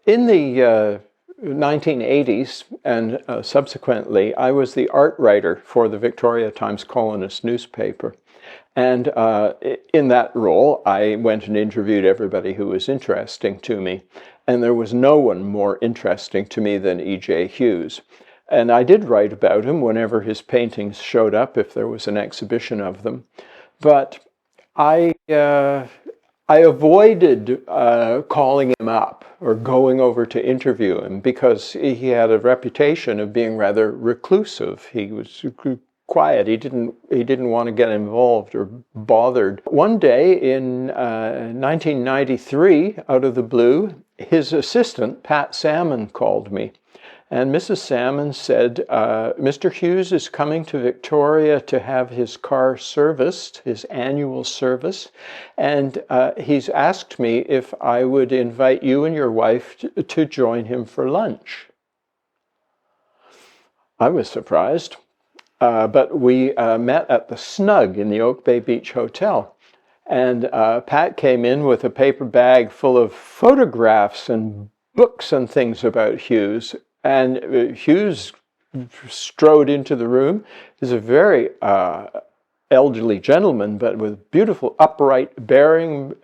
In the 1980s and subsequently, I was the art writer for the Victoria Times Colonist newspaper. And in that role, I went and interviewed everybody who was interesting to me. And there was no one more interesting to me than E.J. Hughes. And I did write about him whenever his paintings showed up, if there was an exhibition of them. But I avoided calling him up or going over to interview him because he had a reputation of being rather reclusive. He was quiet. He didn't want to get involved or bothered. One day in 1993, out of the blue, his assistant, Pat Salmon, called me. And Mrs. Salmon said, Mr. Hughes is coming to Victoria to have his car serviced, his annual service, and he's asked me if I would invite you and your wife to join him for lunch. I was surprised, but we met at the Snug in the Oak Bay Beach Hotel. And Pat came in with a paper bag full of photographs and books and things about Hughes. And Hughes strode into the room. He's a very elderly gentleman, but with beautiful upright bearing,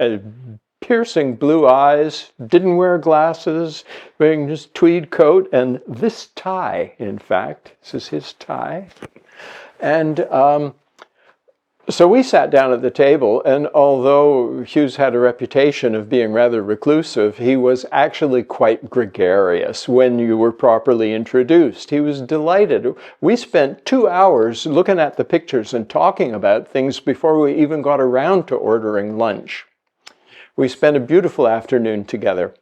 piercing blue eyes, didn't wear glasses, wearing his tweed coat, and this tie, in fact. This is his tie. And so we sat down at the table, and although Hughes had a reputation of being rather reclusive, he was actually quite gregarious when you were properly introduced. He was delighted. We spent 2 hours looking at the pictures and talking about things before we even got around to ordering lunch. We spent a beautiful afternoon together,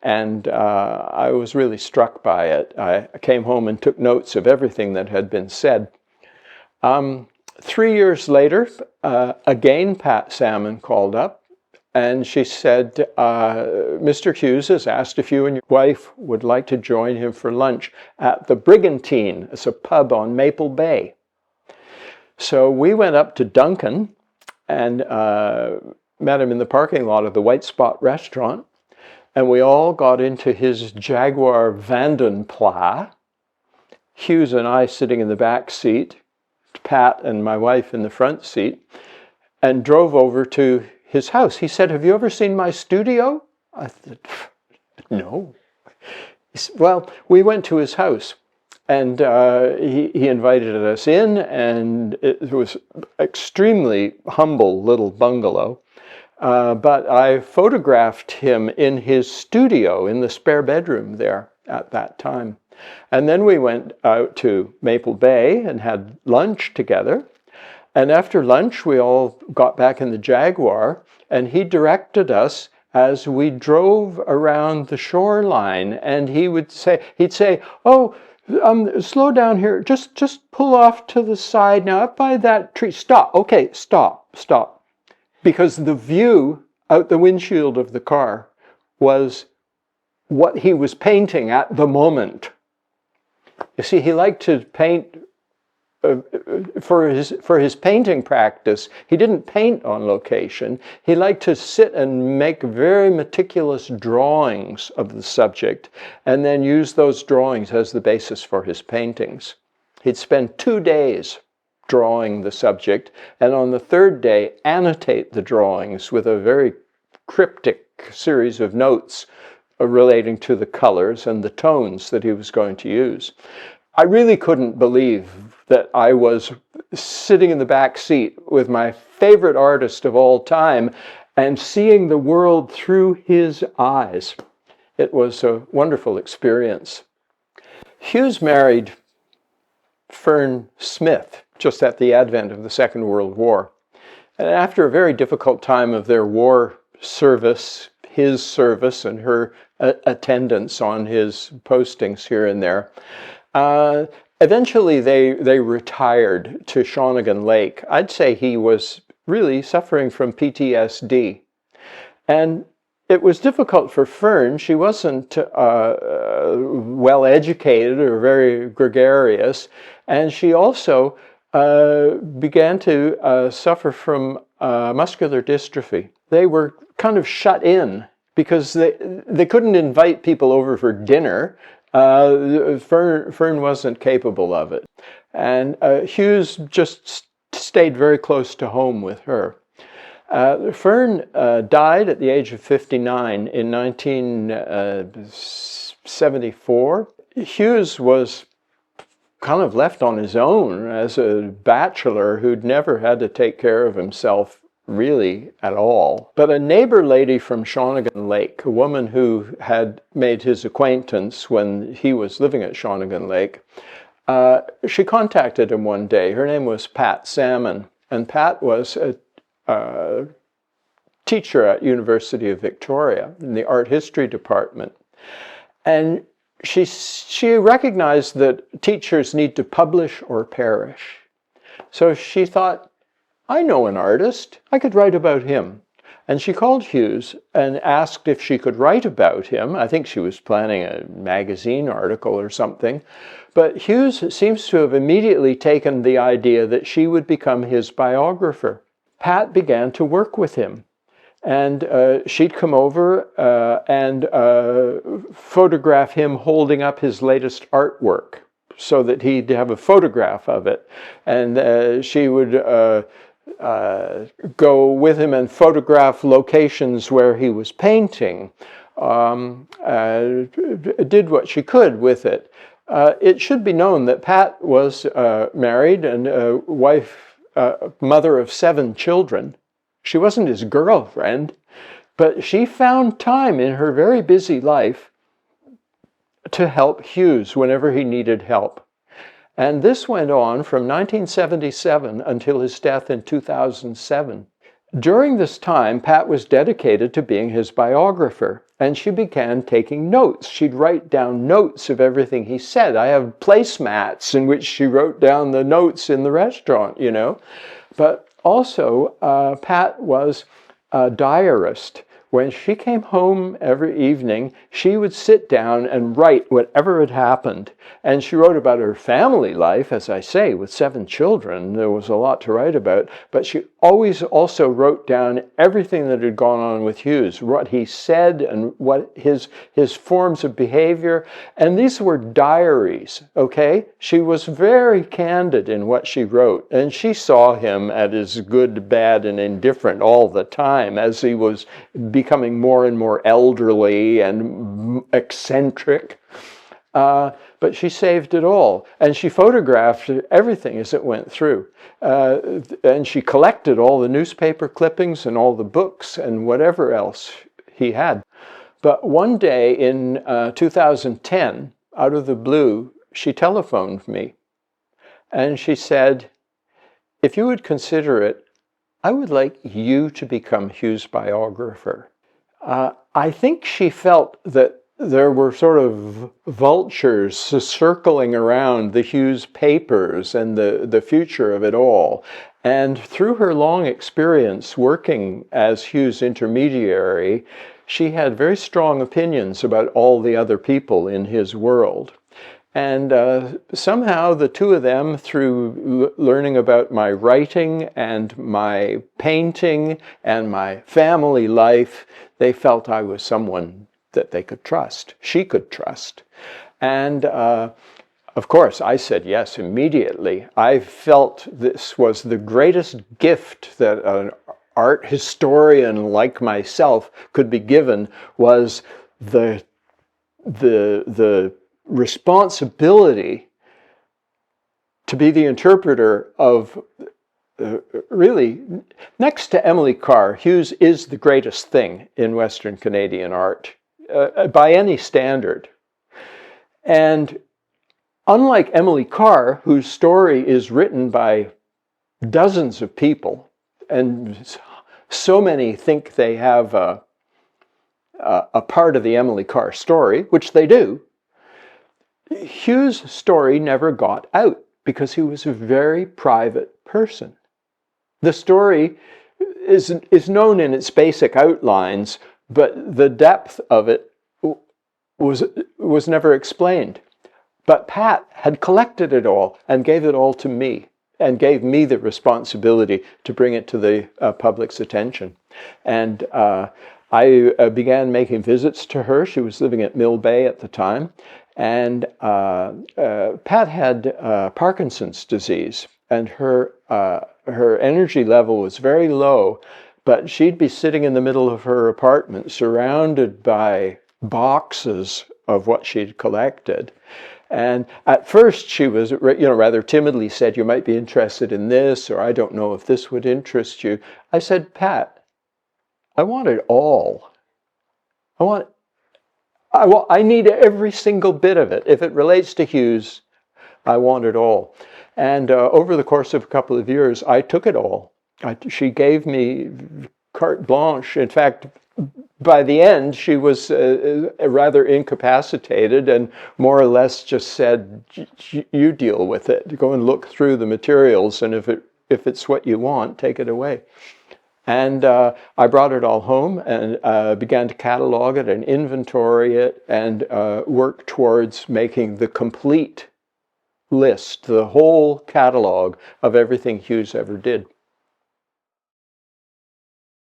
and I was really struck by it. I came home and took notes of everything that had been said. 3 years later, again, Pat Salmon called up, and she said, Mr. Hughes has asked if you and your wife would like to join him for lunch at the Brigantine. It's a pub on Maple Bay. So we went up to Duncan and met him in the parking lot of the White Spot restaurant, and we all got into his Jaguar Vanden Plas, Hughes and I sitting in the back seat, Pat and my wife in the front seat, and drove over to his house. He said, have you ever seen my studio? I said, no. He said, well, we went to his house, and he invited us in, and it was an extremely humble little bungalow. But I photographed him in his studio in the spare bedroom there at that time. And then we went out to Maple Bay and had lunch together. And after lunch, we all got back in the Jaguar, and he directed us as we drove around the shoreline. And he'd say, oh, slow down here. Just pull off to the side now, up by that tree. Stop. Okay, stop. Because the view out the windshield of the car was what he was painting at the moment. You see, he liked to paint for his painting practice. He didn't paint on location. He liked to sit and make very meticulous drawings of the subject and then use those drawings as the basis for his paintings. He'd spend 2 days drawing the subject, and on the third day annotate the drawings with a very cryptic series of notes relating to the colors and the tones that he was going to use. I really couldn't believe that I was sitting in the back seat with my favorite artist of all time and seeing the world through his eyes. It was a wonderful experience. Hughes married Fern Smith just at the advent of the Second World War. And after a very difficult time of their war service, his service and her attendance on his postings here and there, eventually they retired to Shawnigan Lake. I'd say he was really suffering from PTSD. And it was difficult for Fern. She wasn't well educated or very gregarious. And she also began to suffer from muscular dystrophy. They were kind of shut in because they couldn't invite people over for dinner. Fern wasn't capable of it. And Hughes just stayed very close to home with her. Fern died at the age of 59 in 1974. Hughes was kind of left on his own as a bachelor who'd never had to take care of himself really at all. But a neighbor lady from Shawnigan Lake, a woman who had made his acquaintance when he was living at Shawnigan Lake, she contacted him one day. Her name was Pat Salmon, and Pat was a teacher at University of Victoria in the art history department. And she recognized that teachers need to publish or perish. So she thought, I know an artist, I could write about him. And she called Hughes and asked if she could write about him. I think she was planning a magazine article or something. But Hughes seems to have immediately taken the idea that she would become his biographer. Pat began to work with him. And she'd come over and photograph him holding up his latest artwork so that he'd have a photograph of it. And she would go with him and photograph locations where he was painting, did what she could with it. It should be known that Pat was married and a wife, mother of 7 children. She wasn't his girlfriend, but she found time in her very busy life to help Hughes whenever he needed help. And this went on from 1977 until his death in 2007. During this time, Pat was dedicated to being his biographer, and she began taking notes. She'd write down notes of everything he said. I have placemats in which she wrote down the notes in the restaurant, you know. But also, Pat was a diarist. When she came home every evening, she would sit down and write whatever had happened. And she wrote about her family life, as I say, with 7 children. There was a lot to write about. But she always also wrote down everything that had gone on with Hughes, what he said and what his forms of behavior. And these were diaries, okay? She was very candid in what she wrote. And she saw him at his good, bad, and indifferent all the time as he was becoming more and more elderly and eccentric. But she saved it all. And she photographed everything as it went through. And she collected all the newspaper clippings and all the books and whatever else he had. But one day in 2010, out of the blue, she telephoned me. And she said, if you would consider it, I would like you to become Hughes' biographer. I think she felt that there were sort of vultures circling around the Hughes papers and the future of it all. And through her long experience working as Hughes' intermediary, she had very strong opinions about all the other people in his world. And somehow the two of them, through learning about my writing and my painting and my family life, they felt I was someone that they could trust, she could trust. And of course, I said yes immediately. I felt this was the greatest gift that an art historian like myself could be given, was the responsibility to be the interpreter of really, next to Emily Carr, Hughes is the greatest thing in Western Canadian art by any standard. And unlike Emily Carr, whose story is written by dozens of people, and so many think they have a part of the Emily Carr story, which they do, Hughes' story never got out because he was a very private person. The story is known in its basic outlines, but the depth of it was never explained. But Pat had collected it all and gave it all to me, and gave me the responsibility to bring it to the public's attention. And I began making visits to her. She was living at Mill Bay at the time. And Pat had Parkinson's disease, and her energy level was very low, but she'd be sitting in the middle of her apartment surrounded by boxes of what she'd collected. And at first she was, rather timidly said, "You might be interested in this," or "I don't know if this would interest you." I said, "Pat, I want it all. I need every single bit of it. If it relates to Hughes, I want it all." And over the course of a couple of years, I took it all. She gave me carte blanche. In fact, by the end, she was rather incapacitated and more or less just said, "You deal with it. Go and look through the materials, and if it's what you want, take it away." And I brought it all home and began to catalog it and inventory it and work towards making the complete list, the whole catalog of everything Hughes ever did.